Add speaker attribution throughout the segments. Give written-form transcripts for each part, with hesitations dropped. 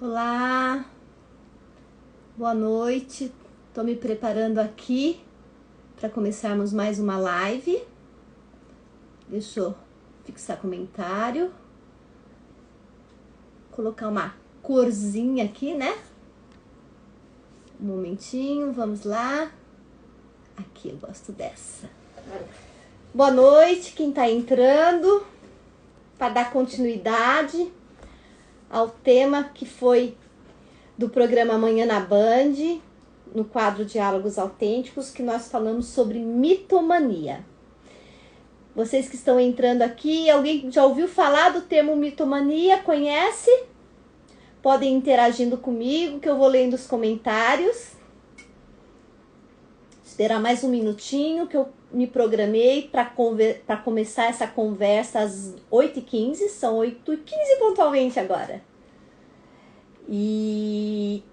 Speaker 1: Olá, boa noite. Tô me preparando aqui para começarmos mais uma live. Deixa eu fixar comentário. Colocar uma corzinha aqui, né? Um momentinho, vamos lá. Aqui, eu gosto dessa. Boa noite, quem tá entrando, para dar continuidade ao tema que foi do programa Amanhã na Band, no quadro Diálogos Autênticos, que nós falamos sobre mitomania. Vocês que estão entrando aqui, alguém já ouviu falar do termo mitomania? Conhece? Podem ir interagindo comigo, que eu vou lendo os comentários. Esperar mais um minutinho, que eu me programei para começar essa conversa às 8h15, são 8h15 pontualmente agora. E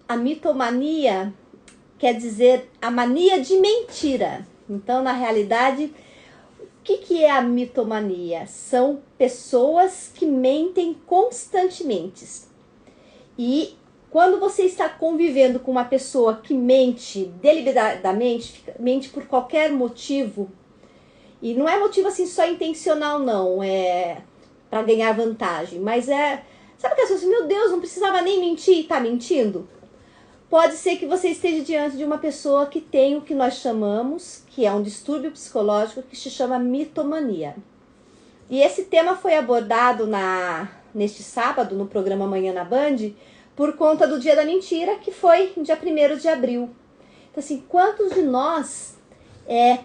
Speaker 1: a mitomania quer dizer a mania de mentira. Então, na realidade, o que é a mitomania? São pessoas que mentem constantemente. E quando você está convivendo com uma pessoa que mente deliberadamente, mente por qualquer motivo, e não é motivo assim só intencional não, é para ganhar vantagem, mas sabe que as pessoas, meu Deus, não precisava nem mentir e tá mentindo? Pode ser que você esteja diante de uma pessoa que tem o que nós chamamos, que é um distúrbio psicológico que se chama mitomania. E esse tema foi abordado neste sábado, no programa Amanhã na Band, por conta do Dia da Mentira, que foi dia 1º de abril. Então, assim, quantos de nós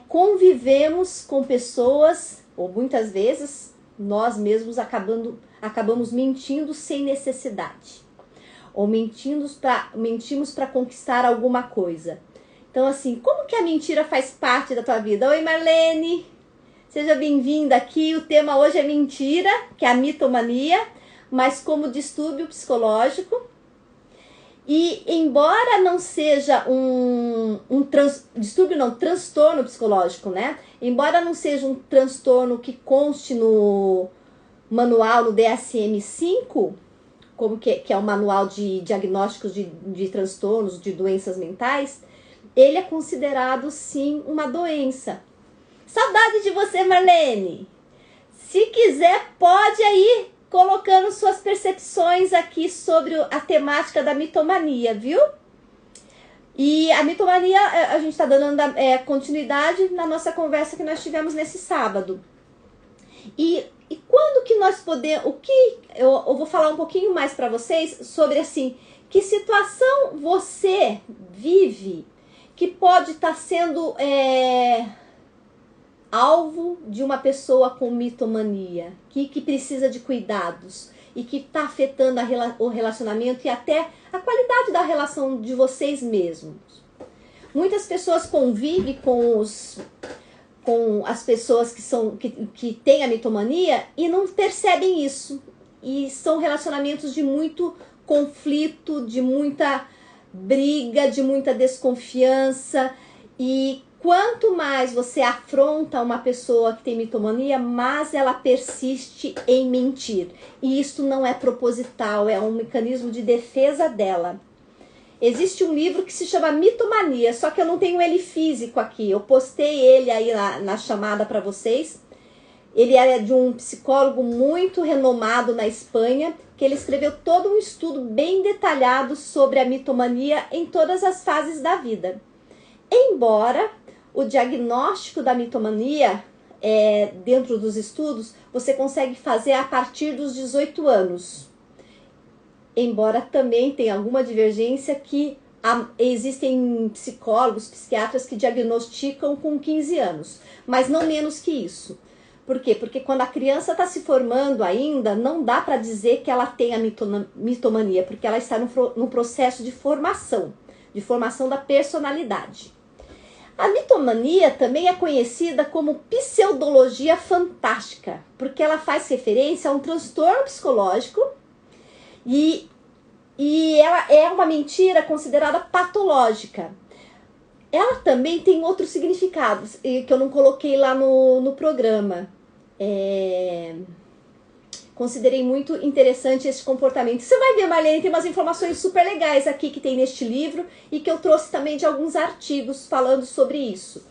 Speaker 1: convivemos com pessoas, ou muitas vezes nós mesmos acabamos mentindo sem necessidade, ou mentimos para conquistar alguma coisa. Então, assim, como que a mentira faz parte da tua vida? Oi, Marlene! Seja bem-vinda aqui. O tema hoje é mentira, que é a mitomania, mas como distúrbio psicológico. E embora não seja transtorno psicológico, né? Embora não seja um transtorno que conste no manual, no DSM-5, como que é o manual de diagnósticos de transtornos, de doenças mentais, ele é considerado sim uma doença. Saudade de você, Marlene! Se quiser, pode aí colocando suas percepções aqui sobre a temática da mitomania, viu? E a mitomania, a gente está dando continuidade na nossa conversa que nós tivemos nesse sábado. E quando que nós podemos... eu vou falar um pouquinho mais para vocês sobre, assim, que situação você vive que pode estar sendo alvo de uma pessoa com mitomania, que precisa de cuidados e que está afetando o relacionamento e até a qualidade da relação de vocês mesmos. Muitas pessoas convivem com as pessoas que têm a mitomania e não percebem isso. E são relacionamentos de muito conflito, de muita briga, de muita desconfiança. E quanto mais você afronta uma pessoa que tem mitomania, mais ela persiste em mentir. E isso não é proposital, é um mecanismo de defesa dela. Existe um livro que se chama Mitomania, só que eu não tenho ele físico aqui. Eu postei ele aí na chamada para vocês. Ele é de um psicólogo muito renomado na Espanha, que ele escreveu todo um estudo bem detalhado sobre a mitomania em todas as fases da vida. Embora o diagnóstico da mitomania, dentro dos estudos, você consegue fazer a partir dos 18 anos. Embora também tenha alguma divergência que existem psicólogos, psiquiatras que diagnosticam com 15 anos, mas não menos que isso. Por quê? Porque quando a criança está se formando ainda, não dá para dizer que ela tem a mitomania, porque ela está no processo de formação da personalidade. A mitomania também é conhecida como pseudologia fantástica, porque ela faz referência a um transtorno psicológico e ela é uma mentira considerada patológica. Ela também tem outros significados, que eu não coloquei lá no programa. considerei muito interessante esse comportamento. Você vai ver, Marlene, tem umas informações super legais aqui que tem neste livro e que eu trouxe também de alguns artigos falando sobre isso.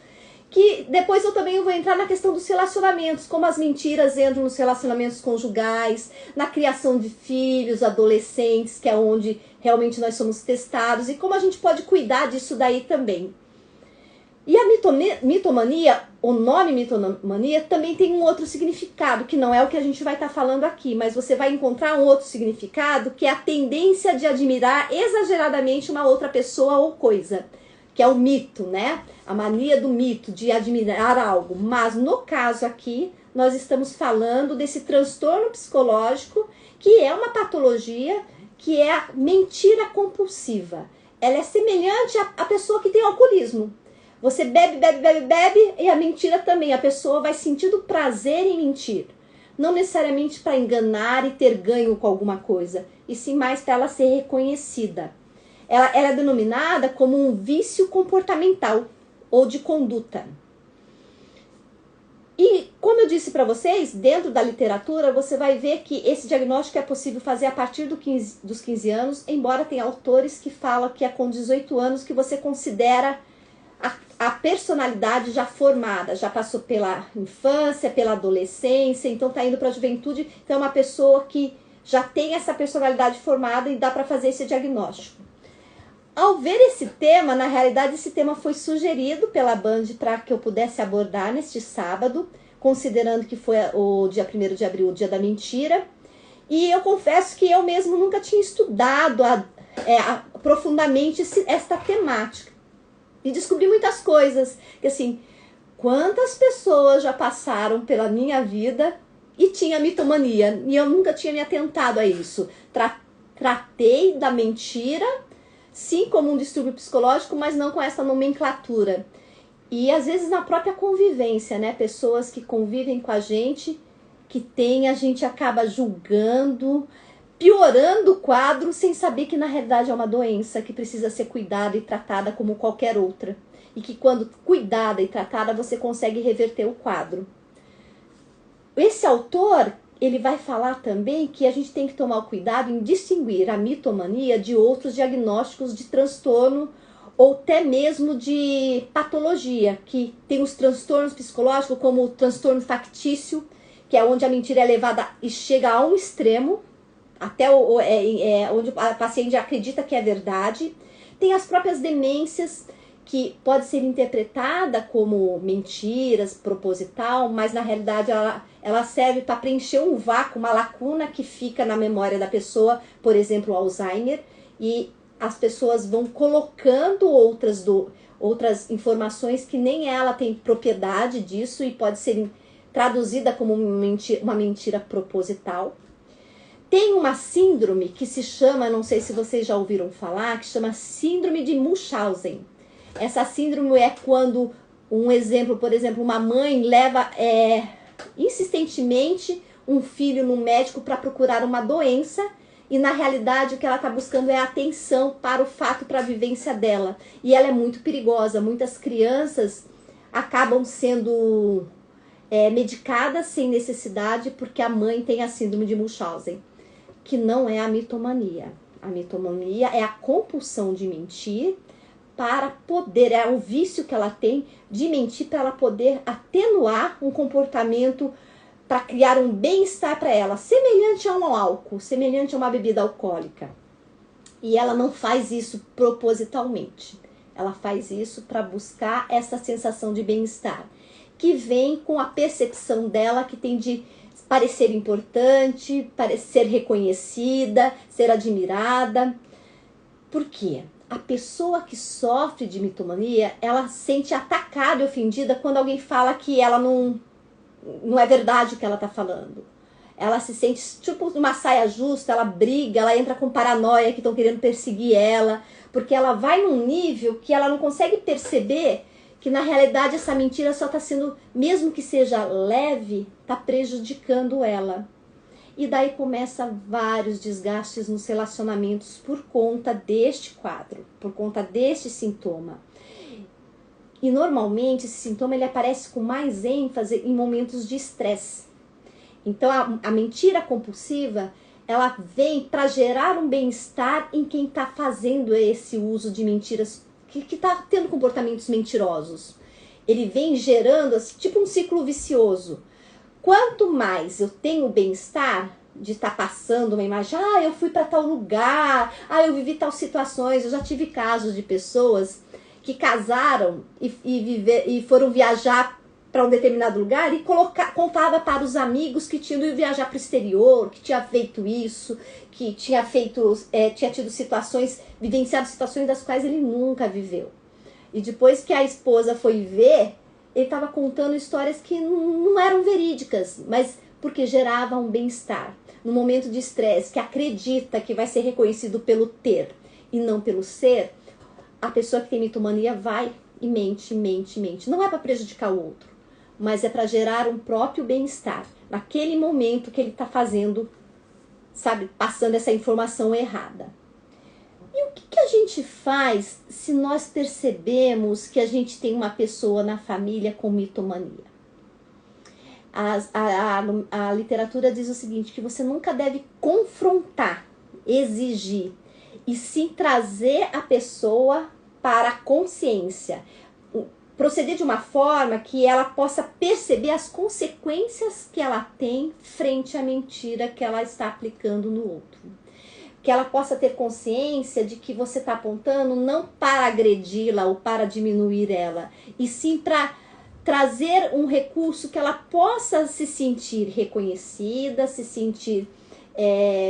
Speaker 1: Que depois eu também vou entrar na questão dos relacionamentos, como as mentiras entram nos relacionamentos conjugais, na criação de filhos, adolescentes, que é onde realmente nós somos testados, e como a gente pode cuidar disso daí também. E a mitomania, o nome mitomania, também tem um outro significado, que não é o que a gente vai estar falando aqui, mas você vai encontrar um outro significado, que é a tendência de admirar exageradamente uma outra pessoa ou coisa, que é o mito, né? A mania do mito, de admirar algo. Mas no caso aqui, nós estamos falando desse transtorno psicológico, que é uma patologia, que é a mentira compulsiva. Ela é semelhante à pessoa que tem alcoolismo. Você bebe, bebe, bebe, bebe, e a mentira também. A pessoa vai sentindo prazer em mentir. Não necessariamente para enganar e ter ganho com alguma coisa, e sim mais para ela ser reconhecida. Ela é denominada como um vício comportamental ou de conduta. E como eu disse para vocês, dentro da literatura, você vai ver que esse diagnóstico é possível fazer a partir dos 15 anos, embora tenha autores que falam que é com 18 anos que você considera a personalidade já formada, já passou pela infância, pela adolescência, então está indo para a juventude, então é uma pessoa que já tem essa personalidade formada e dá para fazer esse diagnóstico. Ao ver esse tema, na realidade esse tema foi sugerido pela Band para que eu pudesse abordar neste sábado, considerando que foi o dia 1º de abril, o dia da mentira, e eu confesso que eu mesmo nunca tinha estudado profundamente esta temática. E descobri muitas coisas, que assim, quantas pessoas já passaram pela minha vida e tinha mitomania, e eu nunca tinha me atentado a isso. Tratei da mentira, sim, como um distúrbio psicológico, mas não com essa nomenclatura. E às vezes na própria convivência, né, pessoas que convivem com a gente gente acaba julgando, piorando o quadro sem saber que na realidade é uma doença que precisa ser cuidada e tratada como qualquer outra. E que quando cuidada e tratada você consegue reverter o quadro. Esse autor, ele vai falar também que a gente tem que tomar o cuidado em distinguir a mitomania de outros diagnósticos de transtorno ou até mesmo de patologia, que tem os transtornos psicológicos como o transtorno factício, que é onde a mentira é levada e chega a um extremo, até onde a paciente acredita que é verdade. Tem as próprias demências, que pode ser interpretada como mentiras, proposital, mas na realidade ela serve para preencher um vácuo, uma lacuna que fica na memória da pessoa, por exemplo, o Alzheimer, e as pessoas vão colocando outras informações que nem ela tem propriedade disso e pode ser traduzida como uma mentira proposital. Tem uma síndrome que se chama, não sei se vocês já ouviram falar, que chama síndrome de Munchausen. Essa síndrome é quando, um exemplo, por exemplo, uma mãe leva insistentemente um filho no médico para procurar uma doença e na realidade o que ela está buscando é atenção para o fato, para a vivência dela. E ela é muito perigosa. Muitas crianças acabam sendo medicadas sem necessidade porque a mãe tem a síndrome de Munchausen, que não é a mitomania. A mitomania é a compulsão de mentir para poder, é o vício que ela tem de mentir para ela poder atenuar um comportamento para criar um bem-estar para ela, semelhante a um álcool, semelhante a uma bebida alcoólica. E ela não faz isso propositalmente. Ela faz isso para buscar essa sensação de bem-estar, que vem com a percepção dela que tem de parecer importante, parecer reconhecida, ser admirada. Por quê? A pessoa que sofre de mitomania, ela se sente atacada e ofendida quando alguém fala que ela não é verdade o que ela está falando. Ela se sente tipo uma saia justa, ela briga, ela entra com paranoia que estão querendo perseguir ela, porque ela vai num nível que ela não consegue perceber que na realidade essa mentira só está sendo, mesmo que seja leve, está prejudicando ela. E daí começa vários desgastes nos relacionamentos por conta deste quadro, por conta deste sintoma. E normalmente esse sintoma ele aparece com mais ênfase em momentos de estresse. Então, a mentira compulsiva, ela vem para gerar um bem-estar em quem está fazendo esse uso de mentiras, que está tendo comportamentos mentirosos. Ele vem gerando tipo um ciclo vicioso. Quanto mais eu tenho bem-estar de estar passando uma imagem, eu fui para tal lugar, eu vivi tal situações. Eu já tive casos de pessoas que casaram e foram viajar para um determinado lugar e contava para os amigos que tinham ido viajar para o exterior, que tinha feito isso, que tinha tido situações, vivenciado situações das quais ele nunca viveu. E depois que a esposa foi ver, ele estava contando histórias que não eram verídicas, mas porque geravam um bem-estar. No momento de estresse, que acredita que vai ser reconhecido pelo ter e não pelo ser, a pessoa que tem mitomania vai e mente. Não é para prejudicar o outro, mas é para gerar um próprio bem-estar. Naquele momento que ele está fazendo, passando essa informação errada. E o que a gente faz se nós percebemos que a gente tem uma pessoa na família com mitomania? A literatura diz o seguinte, que você nunca deve confrontar, exigir, e sim trazer a pessoa para a consciência. Proceder de uma forma que ela possa perceber as consequências que ela tem frente à mentira que ela está aplicando no outro. Que ela possa ter consciência de que você está apontando não para agredi-la ou para diminuir ela, e sim para trazer um recurso que ela possa se sentir reconhecida, se sentir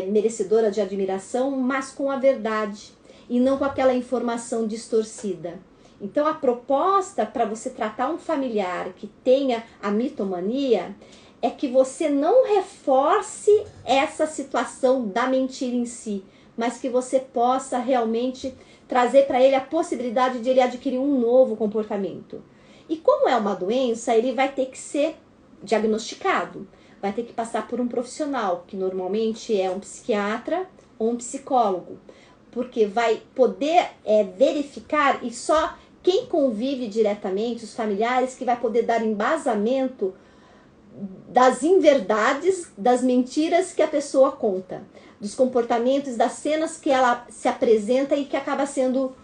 Speaker 1: merecedora de admiração, mas com a verdade e não com aquela informação distorcida. Então, a proposta para você tratar um familiar que tenha a mitomania é que você não reforce essa situação da mentira em si, mas que você possa realmente trazer para ele a possibilidade de ele adquirir um novo comportamento. E como é uma doença, ele vai ter que ser diagnosticado, vai ter que passar por um profissional, que normalmente é um psiquiatra ou um psicólogo, porque vai poder verificar, e só quem convive diretamente, os familiares, que vai poder dar embasamento das inverdades, das mentiras que a pessoa conta, dos comportamentos, das cenas que ela se apresenta e que acaba sendo,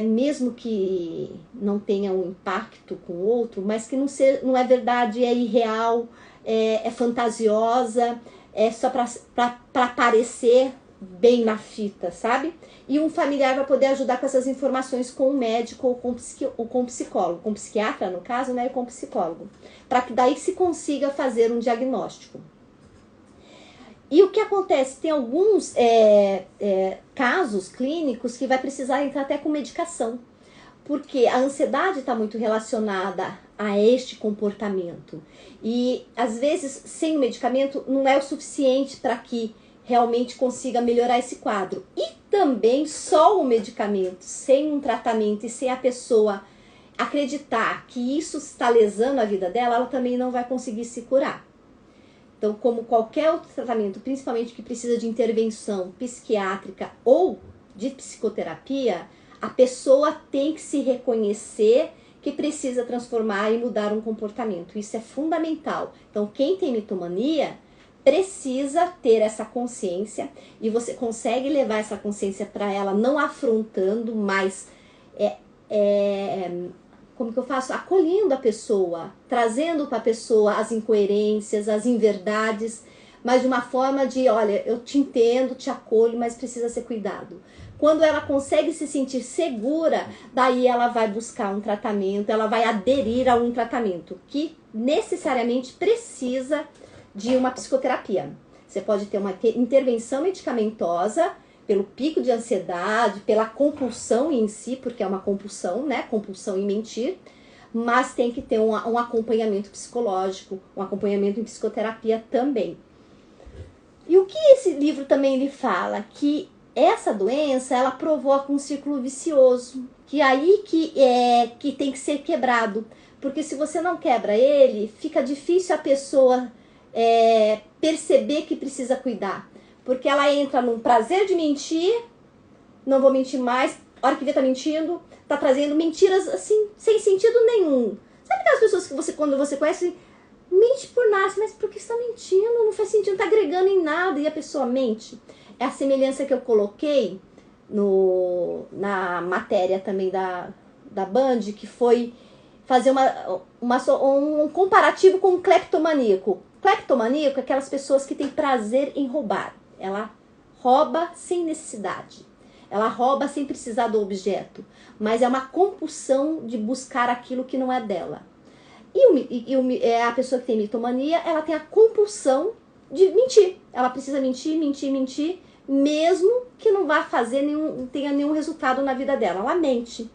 Speaker 1: mesmo que não tenha um impacto com o outro, mas que não é verdade, é irreal, é fantasiosa, é só para parecer bem na fita, sabe? E um familiar vai poder ajudar com essas informações com o médico ou com o psicólogo, com o psiquiatra, no caso, né, e com o psicólogo, para que daí se consiga fazer um diagnóstico. E o que acontece? Tem alguns casos clínicos que vai precisar entrar até com medicação, porque a ansiedade está muito relacionada a este comportamento. E, às vezes, sem o medicamento, não é o suficiente para que realmente consiga melhorar esse quadro. E também só o medicamento, sem um tratamento e sem a pessoa acreditar que isso está lesando a vida dela, ela também não vai conseguir se curar. Então, como qualquer outro tratamento, principalmente que precisa de intervenção psiquiátrica ou de psicoterapia, a pessoa tem que se reconhecer que precisa transformar e mudar um comportamento. Isso é fundamental. Então, quem tem mitomania precisa ter essa consciência, e você consegue levar essa consciência para ela não afrontando, mas como que eu faço? Acolhendo a pessoa, trazendo para a pessoa as incoerências, as inverdades, mas de uma forma de, olha, eu te entendo, te acolho, mas precisa ser cuidado. Quando ela consegue se sentir segura, daí ela vai buscar um tratamento, ela vai aderir a um tratamento que necessariamente precisa de uma psicoterapia. Você pode ter uma intervenção medicamentosa pelo pico de ansiedade, pela compulsão em si, porque é uma compulsão, né? Compulsão em mentir, mas tem que ter um acompanhamento psicológico, um acompanhamento em psicoterapia também. E o que esse livro também lhe fala? Que essa doença, ela provoca um círculo vicioso, que aí que tem que ser quebrado, porque se você não quebra ele, fica difícil a pessoa perceber que precisa cuidar, porque ela entra num prazer de mentir, não vou mentir mais, a hora que vê tá mentindo, tá trazendo mentiras assim, sem sentido nenhum. Sabe aquelas pessoas que quando você conhece, mente por nada, mas por que você está mentindo? Não faz sentido, não está agregando em nada, e a pessoa mente. É a semelhança que eu coloquei na matéria também da Band, que foi fazer um comparativo com o cleptomaníaco. Cleptomaníaco é aquelas pessoas que têm prazer em roubar. Ela rouba sem necessidade. Ela rouba sem precisar do objeto. Mas é uma compulsão de buscar aquilo que não é dela. A pessoa que tem mitomania, ela tem a compulsão de mentir. Ela precisa mentir, mesmo que não vá tenha nenhum resultado na vida dela. Ela mente.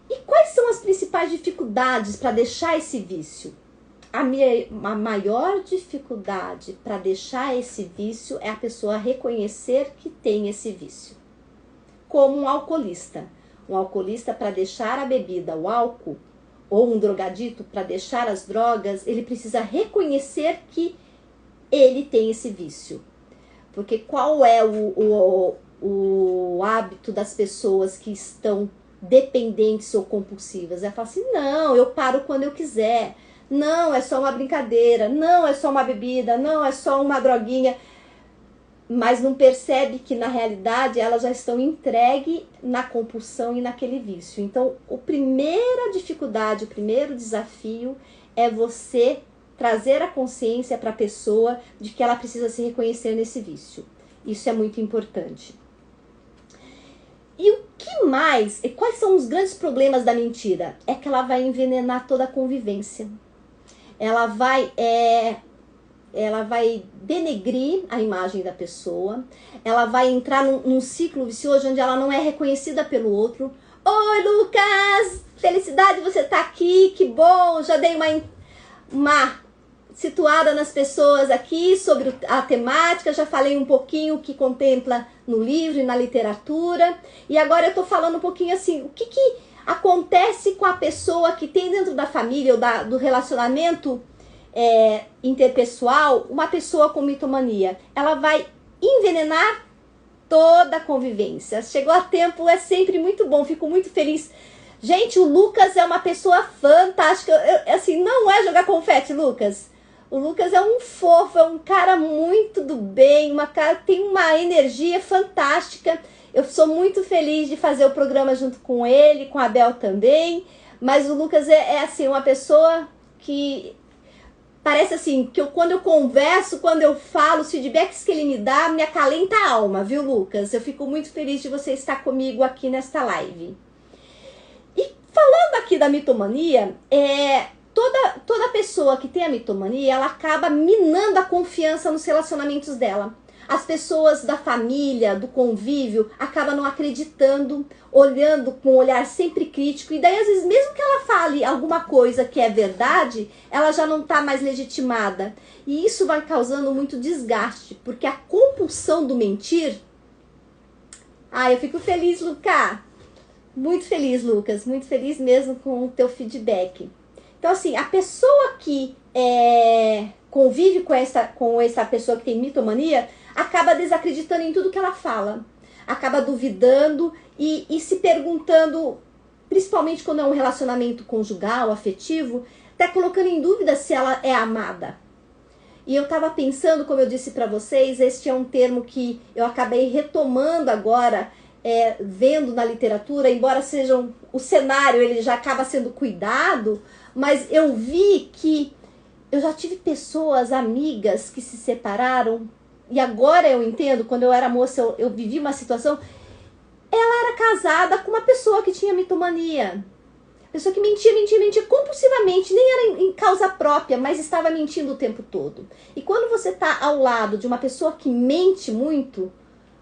Speaker 1: E quais são as principais dificuldades para deixar esse vício? A maior dificuldade para deixar esse vício é a pessoa reconhecer que tem esse vício. Como um alcoolista. Um alcoolista, para deixar a bebida, o álcool, ou um drogadito, para deixar as drogas, ele precisa reconhecer que ele tem esse vício. Porque qual é o hábito das pessoas que estão dependentes ou compulsivas? É falar assim, não, eu paro quando eu quiser. Não, é só uma brincadeira. Não, é só uma bebida. Não, é só uma droguinha. Mas não percebe que, na realidade, elas já estão entregues na compulsão e naquele vício. Então, a primeira dificuldade, o primeiro desafio é você trazer a consciência para a pessoa de que ela precisa se reconhecer nesse vício. Isso é muito importante. E o que mais? E quais são os grandes problemas da mentira? É que ela vai envenenar toda a convivência. Ela vai denegrir a imagem da pessoa. Uma vai entrar num ciclo vicioso onde ela não é reconhecida pelo outro. Oi, Lucas! Felicidade você estar aqui, que bom! Já dei uma situada nas pessoas aqui sobre a temática, já falei um pouquinho o que contempla no livro e na literatura, e agora eu estou falando um pouquinho assim, o que acontece com a pessoa que tem dentro da família ou do relacionamento interpessoal, uma pessoa com mitomania. Ela vai envenenar toda a convivência. Chegou a tempo, é sempre muito bom, fico muito feliz. Gente, o Lucas é uma pessoa fantástica. Assim, não é jogar confete, Lucas. O Lucas é um fofo, é um cara muito do bem, tem uma energia fantástica. Eu sou muito feliz de fazer o programa junto com ele, com a Bel também. Mas o Lucas assim, uma pessoa que parece assim, que quando eu converso, quando eu falo, os feedbacks que ele me dá, me acalenta a alma, viu, Lucas? Eu fico muito feliz de você estar comigo aqui nesta live. E falando aqui da mitomania, toda pessoa que tem a mitomania, ela acaba minando a confiança nos relacionamentos dela. As pessoas da família, do convívio, acabam não acreditando, olhando com um olhar sempre crítico. E daí, às vezes, mesmo que ela fale alguma coisa que é verdade, ela já não está mais legitimada. E isso vai causando muito desgaste, porque a compulsão do mentir... eu fico feliz, Lucas. Muito feliz, Lucas. Muito feliz mesmo com o teu feedback. Então, assim, a pessoa que convive com essa pessoa que tem mitomania, acaba desacreditando em tudo que ela fala. Acaba duvidando e se perguntando, principalmente quando é um relacionamento conjugal, afetivo, até colocando em dúvida se ela é amada. E eu estava pensando, como eu disse para vocês, este é um termo que eu acabei retomando agora, vendo na literatura, embora o cenário ele já acaba sendo cuidado, mas eu vi que eu já tive pessoas, amigas, que se separaram, e agora eu entendo, quando eu era moça, eu vivi uma situação, ela era casada com uma pessoa que tinha mitomania. Pessoa que mentia compulsivamente, nem era em causa própria, mas estava mentindo o tempo todo. E quando você está ao lado de uma pessoa que mente muito,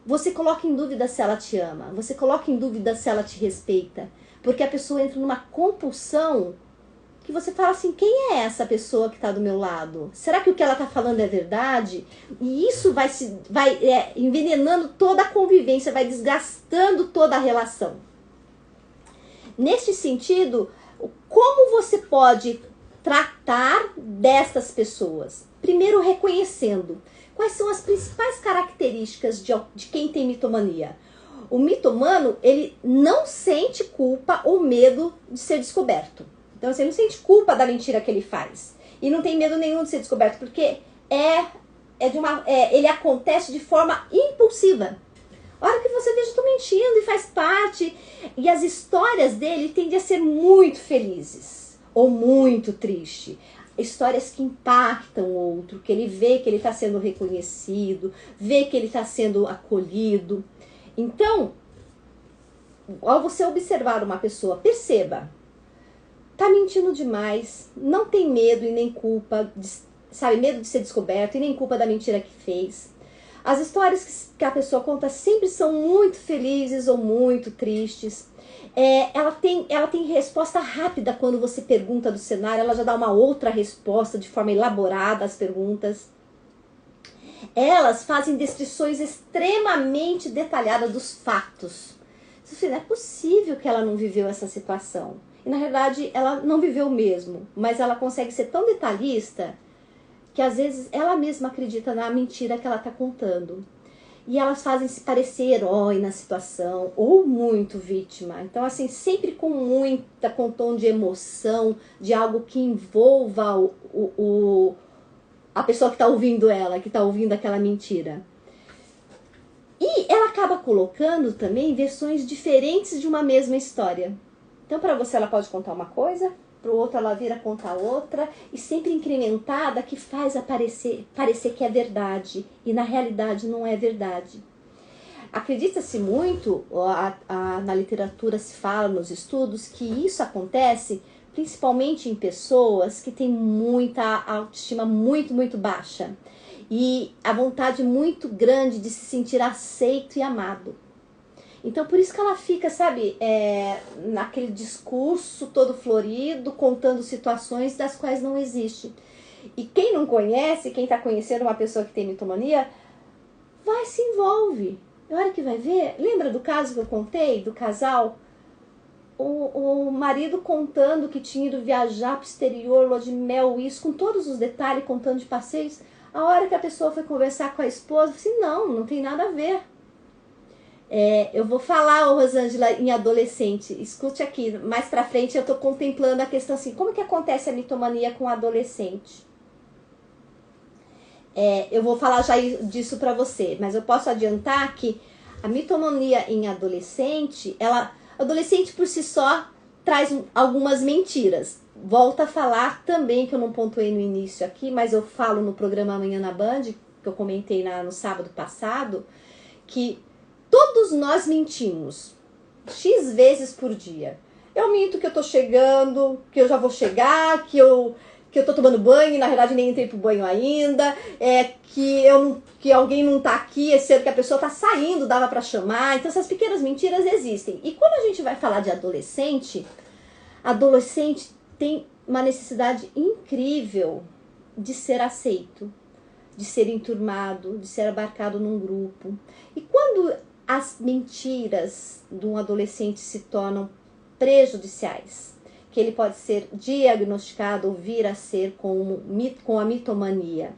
Speaker 1: você coloca em dúvida se ela te ama, você coloca em dúvida se ela te respeita, porque a pessoa entra numa compulsão que você fala assim, quem é essa pessoa que está do meu lado? Será que o que ela está falando é verdade? E isso vai envenenando toda a convivência, vai desgastando toda a relação. Neste sentido, como você pode tratar destas pessoas? Primeiro, reconhecendo quais são as principais características de quem tem mitomania. O mitomano, ele não sente culpa ou medo de ser descoberto. Então, você não sente culpa da mentira que ele faz. E não tem medo nenhum de ser descoberto, porque ele acontece de forma impulsiva. A hora que você vê, eu estou mentindo e faz parte. E as histórias dele tendem a ser muito felizes ou muito tristes. Histórias que impactam o outro, que ele vê que ele está sendo reconhecido, vê que ele está sendo acolhido. Então, ao você observar uma pessoa, perceba, está mentindo demais, não tem medo e nem culpa, medo de ser descoberto e nem culpa da mentira que fez. As histórias que a pessoa conta sempre são muito felizes ou muito tristes. Ela tem resposta rápida quando você pergunta do cenário, ela já dá uma outra resposta de forma elaborada às perguntas. Elas fazem descrições extremamente detalhadas dos fatos. Não é possível que ela não viveu essa situação. E na realidade ela não viveu mesmo, mas ela consegue ser tão detalhista que às vezes ela mesma acredita na mentira que ela está contando. E elas fazem se parecer herói na situação, ou muito vítima. Então, assim, sempre com tom de emoção, de algo que envolva a pessoa que está ouvindo ela, que está ouvindo aquela mentira. E ela acaba colocando também versões diferentes de uma mesma história. Então, para você, ela pode contar uma coisa, para o outro ela vira contar outra, e sempre incrementada, que faz parecer que é verdade, e na realidade não é verdade. Acredita-se muito, na literatura se fala, nos estudos, que isso acontece principalmente em pessoas que têm muita autoestima muito, muito baixa, e a vontade muito grande de se sentir aceito e amado. Então, por isso que ela fica, naquele discurso todo florido, contando situações das quais não existe. E quem não conhece, quem está conhecendo uma pessoa que tem mitomania, se envolve. A hora que vai ver, lembra do caso que eu contei, do casal? O marido contando que tinha ido viajar para o exterior, lua de mel, isso, com todos os detalhes, contando de passeios. A hora que a pessoa foi conversar com a esposa, assim, não tem nada a ver. Eu vou falar, Rosângela, em adolescente. Escute aqui, mais pra frente eu tô contemplando a questão assim, como que acontece a mitomania com adolescente? Eu vou falar já disso pra você, mas eu posso adiantar que a mitomania em adolescente, adolescente por si só traz algumas mentiras. Volto a falar também, que eu não pontuei no início aqui, mas eu falo no programa Amanhã na Band, que eu comentei no sábado passado, que todos nós mentimos X vezes por dia. Eu minto que eu tô chegando, que eu já vou chegar, que eu tô tomando banho e na verdade nem entrei pro banho ainda, que alguém não tá aqui, é certo que a pessoa tá saindo, dava pra chamar. Então essas pequenas mentiras existem. E quando a gente vai falar de adolescente tem uma necessidade incrível de ser aceito, de ser enturmado, de ser abarcado num grupo. E quando as mentiras de um adolescente se tornam prejudiciais, que ele pode ser diagnosticado ou vir a ser com a mitomania,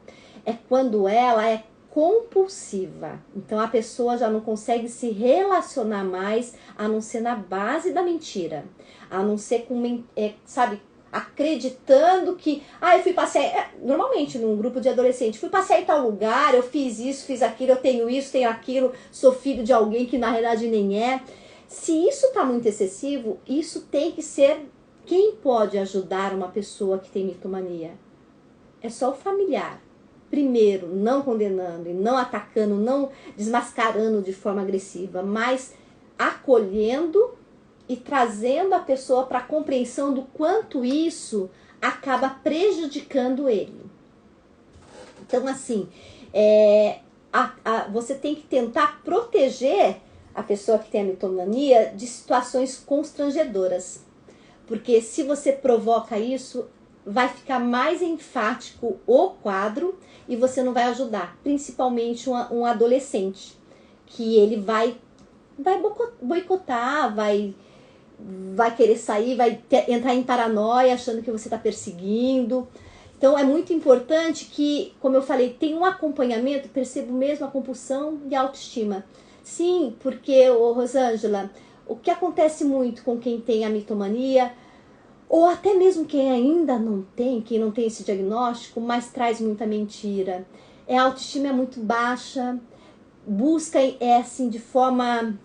Speaker 1: é quando ela é compulsiva. Então a pessoa já não consegue se relacionar mais, a não ser na base da mentira, a não ser acreditando que, eu fui passear, normalmente num grupo de adolescentes, fui passear em tal lugar, eu fiz isso, fiz aquilo, eu tenho isso, tenho aquilo, sou filho de alguém que na realidade nem é. Se isso está muito excessivo, isso tem que ser, quem pode ajudar uma pessoa que tem mitomania? É só o familiar. Primeiro, não condenando e não atacando, não desmascarando de forma agressiva, mas acolhendo e trazendo a pessoa para a compreensão do quanto isso acaba prejudicando ele. Então, assim, você tem que tentar proteger a pessoa que tem a mitomania de situações constrangedoras. Porque se você provoca isso, vai ficar mais enfático o quadro e você não vai ajudar. Principalmente um adolescente, que ele vai boicotar, vai querer sair, entrar em paranoia, achando que você está perseguindo. Então é muito importante que, como eu falei, tem um acompanhamento, percebo mesmo a compulsão e a autoestima. Sim, porque, Rosângela, o que acontece muito com quem tem a mitomania, Ou até mesmo quem ainda não tem, quem não tem esse diagnóstico, mas traz muita mentira. A autoestima é muito baixa, busca assim de forma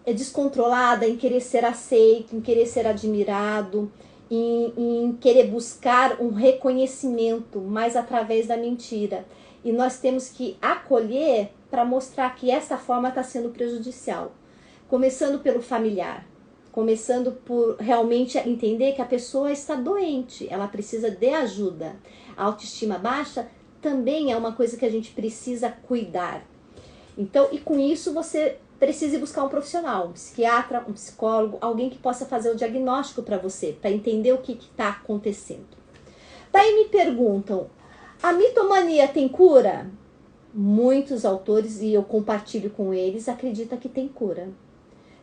Speaker 1: descontrolada em querer ser aceito, em querer ser admirado, em querer buscar um reconhecimento, mas através da mentira. E nós temos que acolher para mostrar que essa forma está sendo prejudicial. Começando pelo familiar. Começando por realmente entender que a pessoa está doente, ela precisa de ajuda. A autoestima baixa também é uma coisa que a gente precisa cuidar. Então, e com isso você precisa ir buscar um profissional, um psiquiatra, um psicólogo, alguém que possa fazer o diagnóstico para você, para entender o que está acontecendo. Daí me perguntam, a mitomania tem cura? Muitos autores, e eu compartilho com eles, acreditam que tem cura.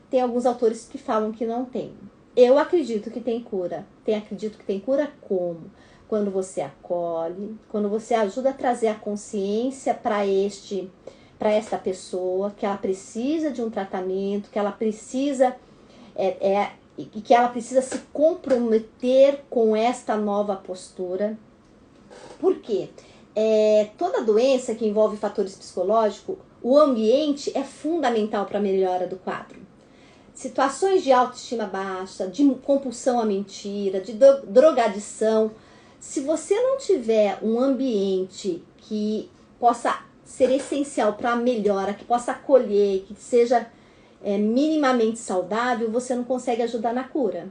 Speaker 1: Tem alguns autores que falam que não tem. Eu acredito que tem cura. Acredito que tem cura como? Quando você acolhe, quando você ajuda a trazer a consciência para esta pessoa, que ela precisa de um tratamento, que ela precisa que ela precisa se comprometer com esta nova postura. Por quê? Toda doença que envolve fatores psicológicos, o ambiente é fundamental para a melhora do quadro. Situações de autoestima baixa, de compulsão à mentira, de drogadição. Se você não tiver um ambiente que possa ser essencial para a melhora, que possa acolher, que seja minimamente saudável, você não consegue ajudar na cura.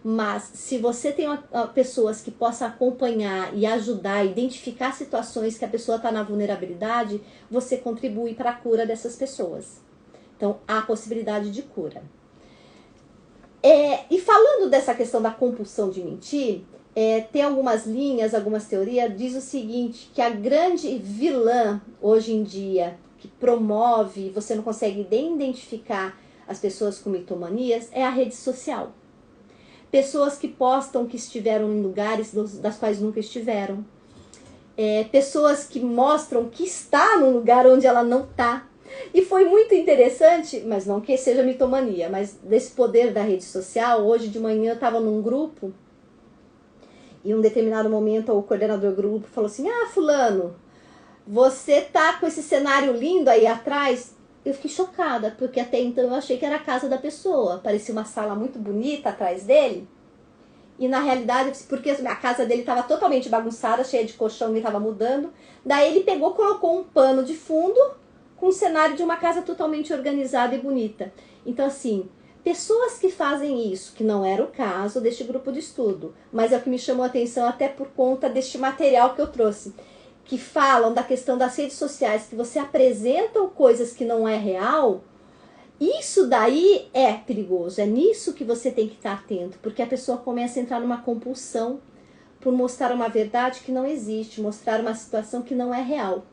Speaker 1: Mas se você tem pessoas que possam acompanhar e ajudar, identificar situações que a pessoa está na vulnerabilidade, você contribui para a cura dessas pessoas. Então, há possibilidade de cura. E falando dessa questão da compulsão de mentir, tem algumas linhas, algumas teorias, diz o seguinte, que a grande vilã hoje em dia, que promove, você não consegue nem identificar as pessoas com mitomanias, é a rede social. Pessoas que postam que estiveram em lugares das quais nunca estiveram. Pessoas que mostram que está num lugar onde ela não está. E foi muito interessante, mas não que seja mitomania, mas desse poder da rede social. Hoje de manhã eu estava num grupo e em um determinado momento o coordenador do grupo falou assim, fulano, você tá com esse cenário lindo aí atrás? Eu fiquei chocada, porque até então eu achei que era a casa da pessoa. Parecia uma sala muito bonita atrás dele. E na realidade, porque a casa dele estava totalmente bagunçada, cheia de colchão, ele estava mudando. Daí ele pegou, colocou um pano de fundo com um cenário de uma casa totalmente organizada e bonita. Então, assim, pessoas que fazem isso, que não era o caso deste grupo de estudo, mas é o que me chamou a atenção até por conta deste material que eu trouxe, que falam da questão das redes sociais, que você apresentam coisas que não é real, isso daí é perigoso, é nisso que você tem que estar atento, porque a pessoa começa a entrar numa compulsão por mostrar uma verdade que não existe, mostrar uma situação que não é real.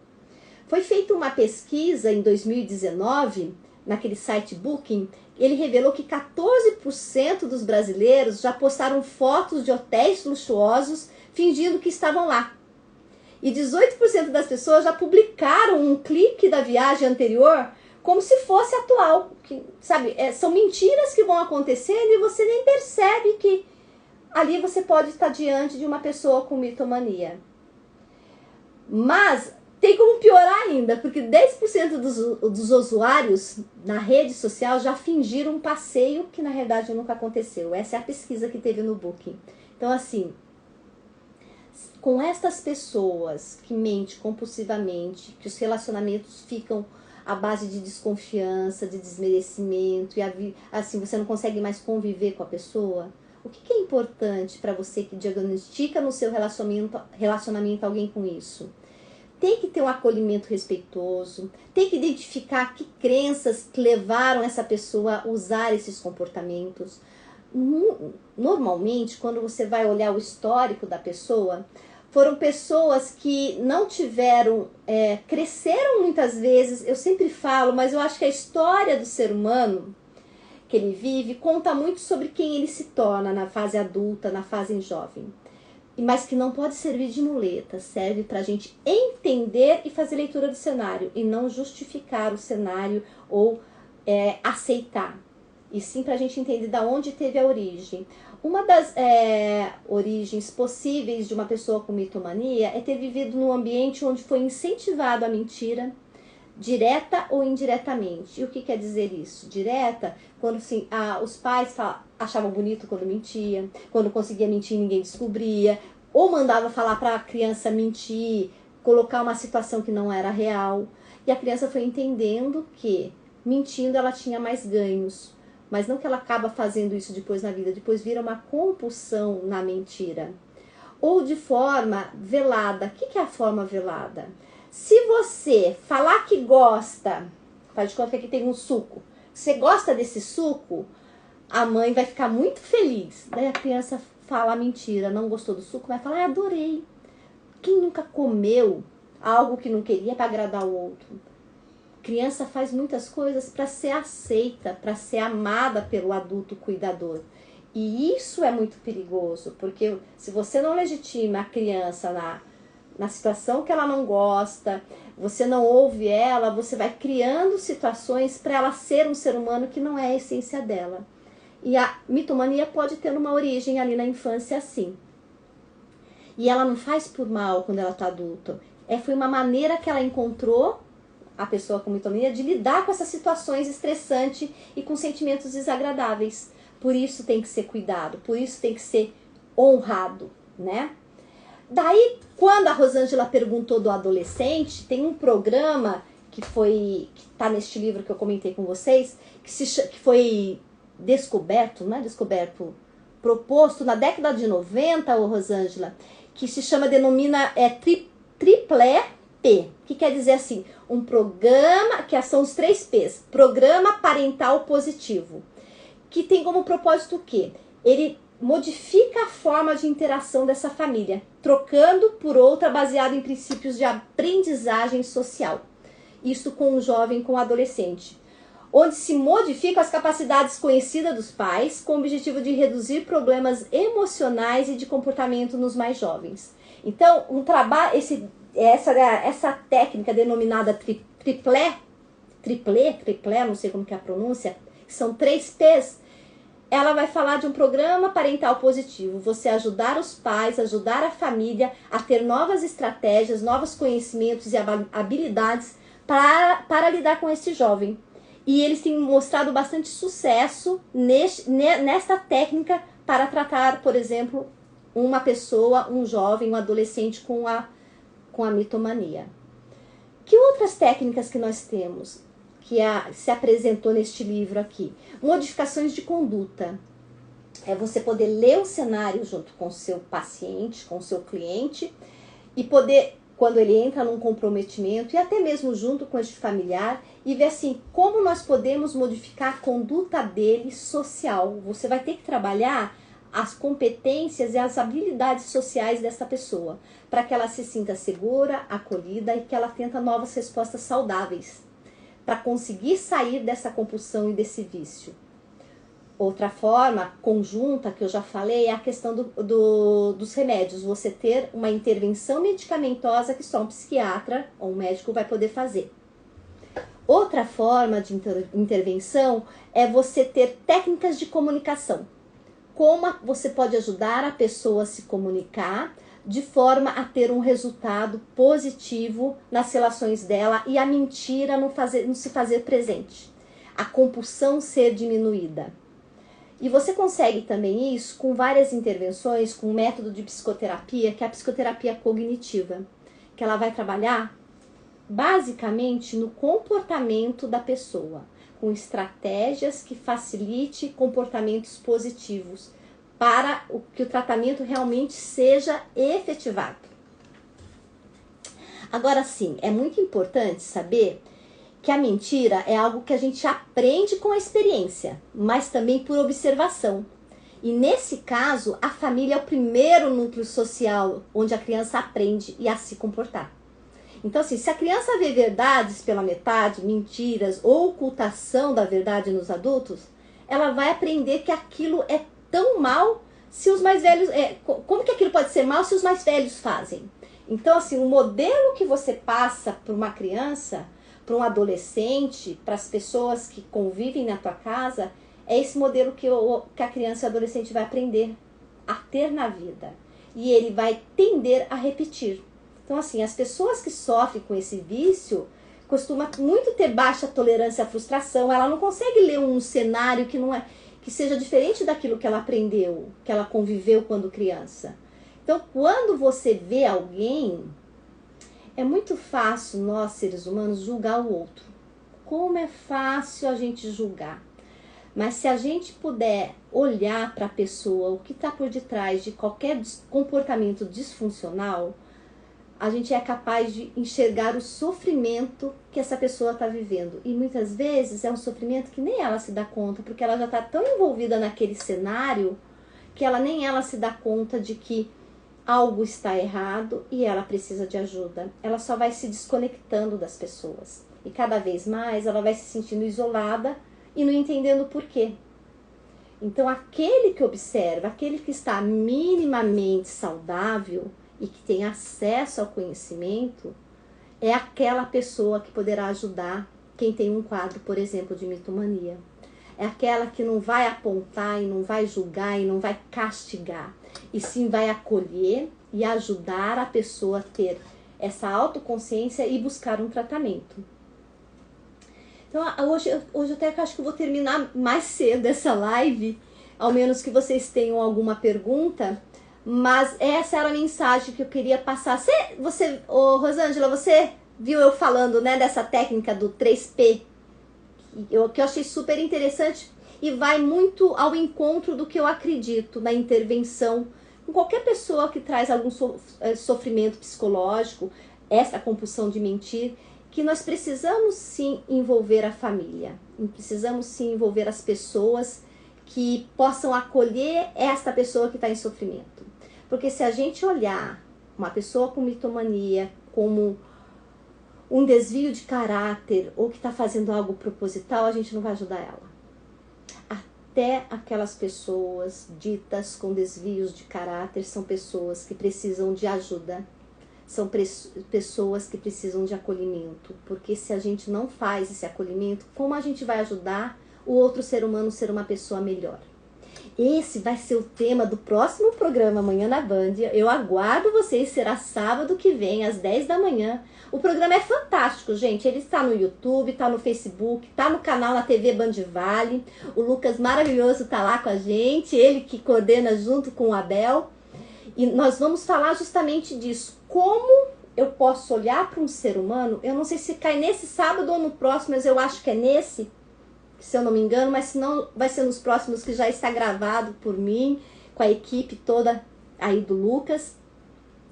Speaker 1: Foi feita uma pesquisa em 2019, naquele site Booking, ele revelou que 14% dos brasileiros já postaram fotos de hotéis luxuosos fingindo que estavam lá. E 18% das pessoas já publicaram um clipe da viagem anterior como se fosse atual. Que, sabe, são mentiras que vão acontecendo e você nem percebe que ali você pode estar diante de uma pessoa com mitomania. Mas tem como piorar ainda, porque 10% dos usuários na rede social já fingiram um passeio que na verdade nunca aconteceu. Essa é a pesquisa que teve no Booking. Então, assim, com estas pessoas que mentem compulsivamente, que os relacionamentos ficam à base de desconfiança, de desmerecimento, e assim você não consegue mais conviver com a pessoa, o que é importante para você que diagnostica no seu relacionamento alguém com isso? Tem que ter um acolhimento respeitoso, tem que identificar que crenças levaram essa pessoa a usar esses comportamentos. Normalmente, quando você vai olhar o histórico da pessoa, foram pessoas que não tiveram, cresceram muitas vezes, eu sempre falo, mas eu acho que a história do ser humano que ele vive conta muito sobre quem ele se torna na fase adulta, na fase jovem. Mas que não pode servir de muleta, serve para a gente entender e fazer leitura do cenário, e não justificar o cenário ou aceitar. E sim para a gente entender de onde teve a origem. Uma das origens possíveis de uma pessoa com mitomania é ter vivido num ambiente onde foi incentivado a mentira, direta ou indiretamente. E o que quer dizer isso? Direta, quando assim, os pais achavam bonito quando mentia, quando conseguia mentir ninguém descobria, ou mandava falar para a criança mentir, colocar uma situação que não era real. E a criança foi entendendo que mentindo ela tinha mais ganhos. Mas não que ela acaba fazendo isso depois na vida, depois vira uma compulsão na mentira. Ou de forma velada. O que é a forma velada? Se você falar que gosta, faz de conta que aqui tem um suco, você gosta desse suco, a mãe vai ficar muito feliz. Daí a criança fala a mentira, não gostou do suco, vai falar, adorei. Quem nunca comeu algo que não queria para agradar o outro? Criança faz muitas coisas para ser aceita, para ser amada pelo adulto cuidador. E isso é muito perigoso, porque se você não legitima a criança na situação que ela não gosta, você não ouve ela, você vai criando situações para ela ser um ser humano que não é a essência dela. E a mitomania pode ter uma origem ali na infância assim. E ela não faz por mal quando ela está adulta. Foi uma maneira que ela encontrou, a pessoa com mitomania, de lidar com essas situações estressantes e com sentimentos desagradáveis. Por isso tem que ser cuidado, por isso tem que ser honrado, né? Daí, quando a Rosângela perguntou do adolescente, tem um programa que está neste livro que eu comentei com vocês, que foi descoberto, não é descoberto, proposto na década de 90, Rosângela, que denomina Triplé P, que quer dizer assim, um programa, que são os 3 P's, Programa Parental Positivo, que tem como propósito o quê? Ele modifica a forma de interação dessa família, trocando por outra baseada em princípios de aprendizagem social. Isto com o jovem, com o adolescente. Onde se modificam as capacidades conhecidas dos pais, com o objetivo de reduzir problemas emocionais e de comportamento nos mais jovens. Então, essa técnica denominada triplé, não sei como que é a pronúncia, que são 3 P's, ela vai falar de um programa parental positivo. Você ajudar os pais, ajudar a família a ter novas estratégias, novos conhecimentos e habilidades para lidar com esse jovem. E eles têm mostrado bastante sucesso nesta técnica para tratar, por exemplo, uma pessoa, um jovem, um adolescente com a mitomania. Que outras técnicas que nós temos? Que se apresentou neste livro aqui. Modificações de conduta. É você poder ler o cenário junto com o seu paciente, com o seu cliente, e poder, quando ele entra num comprometimento, e até mesmo junto com este familiar, e ver assim, como nós podemos modificar a conduta dele social. Você vai ter que trabalhar as competências e as habilidades sociais dessa pessoa, para que ela se sinta segura, acolhida e que ela tenha novas respostas saudáveis, para conseguir sair dessa compulsão e desse vício. Outra forma conjunta que eu já falei é a questão dos remédios. Você ter uma intervenção medicamentosa que só um psiquiatra ou um médico vai poder fazer. Outra forma de intervenção é você ter técnicas de comunicação. Como você pode ajudar a pessoa a se comunicar de forma a ter um resultado positivo nas relações dela e a mentira não se fazer presente. A compulsão ser diminuída. E você consegue também isso com várias intervenções, com um método de psicoterapia, que é a psicoterapia cognitiva, que ela vai trabalhar basicamente no comportamento da pessoa, com estratégias que facilite comportamentos positivos, para que o tratamento realmente seja efetivado. Agora sim, é muito importante saber que a mentira é algo que a gente aprende com a experiência, mas também por observação. E nesse caso, a família é o primeiro núcleo social onde a criança aprende a se comportar. Então, assim, se a criança vê verdades pela metade, mentiras ou ocultação da verdade nos adultos, ela vai aprender que aquilo é tão mal se os mais velhos... como que aquilo pode ser mal se os mais velhos fazem? Então, assim, o modelo que você passa para uma criança, para um adolescente, para as pessoas que convivem na tua casa, é esse modelo que a criança e o adolescente vai aprender a ter na vida. E ele vai tender a repetir. Então, assim, as pessoas que sofrem com esse vício costumam muito ter baixa tolerância à frustração. Ela não consegue ler um cenário que seja diferente daquilo que ela aprendeu, que ela conviveu quando criança. Então, quando você vê alguém, é muito fácil nós, seres humanos, julgar o outro. Como é fácil a gente julgar. Mas se a gente puder olhar para a pessoa, o que está por detrás de qualquer comportamento disfuncional, a gente é capaz de enxergar o sofrimento que essa pessoa está vivendo. E muitas vezes é um sofrimento que nem ela se dá conta, porque ela já está tão envolvida naquele cenário que nem ela se dá conta de que algo está errado e ela precisa de ajuda. Ela só vai se desconectando das pessoas. E cada vez mais ela vai se sentindo isolada e não entendendo o porquê. Então, aquele que observa, aquele que está minimamente saudável e que tem acesso ao conhecimento, é aquela pessoa que poderá ajudar quem tem um quadro, por exemplo, de mitomania. É aquela que não vai apontar e não vai julgar e não vai castigar, e sim vai acolher e ajudar a pessoa a ter essa autoconsciência e buscar um tratamento. Então, hoje até acho que eu vou terminar mais cedo essa live, ao menos que vocês tenham alguma pergunta, mas essa era a mensagem que eu queria passar. Rosângela, você viu eu falando, né, dessa técnica do 3P, que eu achei super interessante e vai muito ao encontro do que eu acredito na intervenção com qualquer pessoa que traz algum sofrimento psicológico, essa compulsão de mentir, que nós precisamos sim envolver a família, precisamos sim envolver as pessoas que possam acolher esta pessoa que está em sofrimento. Porque se a gente olhar uma pessoa com mitomania como um desvio de caráter ou que está fazendo algo proposital, a gente não vai ajudar ela. Até aquelas pessoas ditas com desvios de caráter são pessoas que precisam de ajuda. São pessoas que precisam de acolhimento, porque se a gente não faz esse acolhimento, como a gente vai ajudar o outro ser humano a ser uma pessoa melhor? Esse vai ser o tema do próximo programa amanhã na Band. Eu aguardo vocês, será sábado que vem, às 10 da manhã. O programa é fantástico, gente. Ele está no YouTube, está no Facebook, está no canal na TV Band Vale. O Lucas maravilhoso está lá com a gente, ele que coordena junto com o Abel. E nós vamos falar justamente disso. Como eu posso olhar para um ser humano, eu não sei se cai nesse sábado ou no próximo, mas eu acho que é nesse, se eu não me engano, mas se não, vai ser nos próximos, que já está gravado por mim, com a equipe toda aí do Lucas,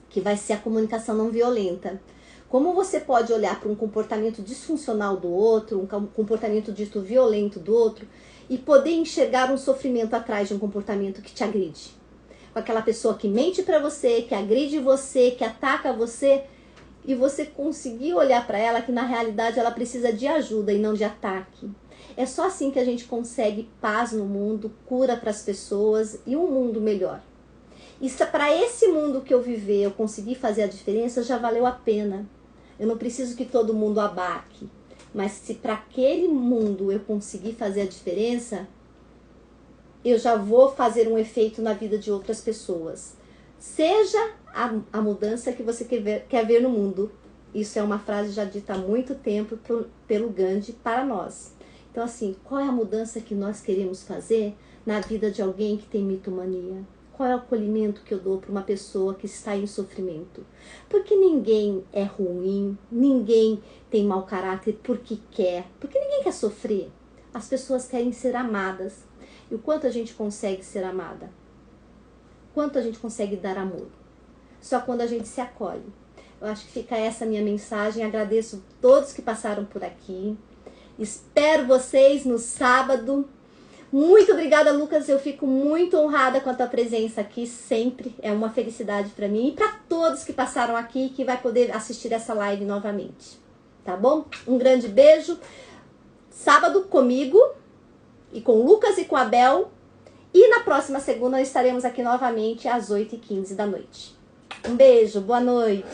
Speaker 1: que vai ser a comunicação não violenta. Como você pode olhar para um comportamento disfuncional do outro, um comportamento dito violento do outro, e poder enxergar um sofrimento atrás de um comportamento que te agride. Com aquela pessoa que mente para você, que agride você, que ataca você, e você conseguir olhar para ela que na realidade ela precisa de ajuda e não de ataque. É só assim que a gente consegue paz no mundo, cura para as pessoas e um mundo melhor. E se para esse mundo que eu viver eu conseguir fazer a diferença, já valeu a pena. Eu não preciso que todo mundo abaque, mas se para aquele mundo eu conseguir fazer a diferença, eu já vou fazer um efeito na vida de outras pessoas. Seja a mudança que você quer ver no mundo. Isso é uma frase já dita há muito tempo pelo Gandhi para nós. Então, assim, qual é a mudança que nós queremos fazer na vida de alguém que tem mitomania? Qual é o acolhimento que eu dou para uma pessoa que está em sofrimento? Porque ninguém é ruim, ninguém tem mau caráter porque quer. Porque ninguém quer sofrer. As pessoas querem ser amadas. E o quanto a gente consegue ser amada? Quanto a gente consegue dar amor? Só quando a gente se acolhe. Eu acho que fica essa minha mensagem. Agradeço a todos que passaram por aqui. Espero vocês no sábado. Muito obrigada, Lucas. Eu fico muito honrada com a tua presença aqui sempre. É uma felicidade para mim e para todos que passaram aqui que vai poder assistir essa live novamente. Tá bom? Um grande beijo. Sábado comigo e com o Lucas e com a Bel. E na próxima segunda estaremos aqui novamente às 8h15 da noite. Um beijo, boa noite.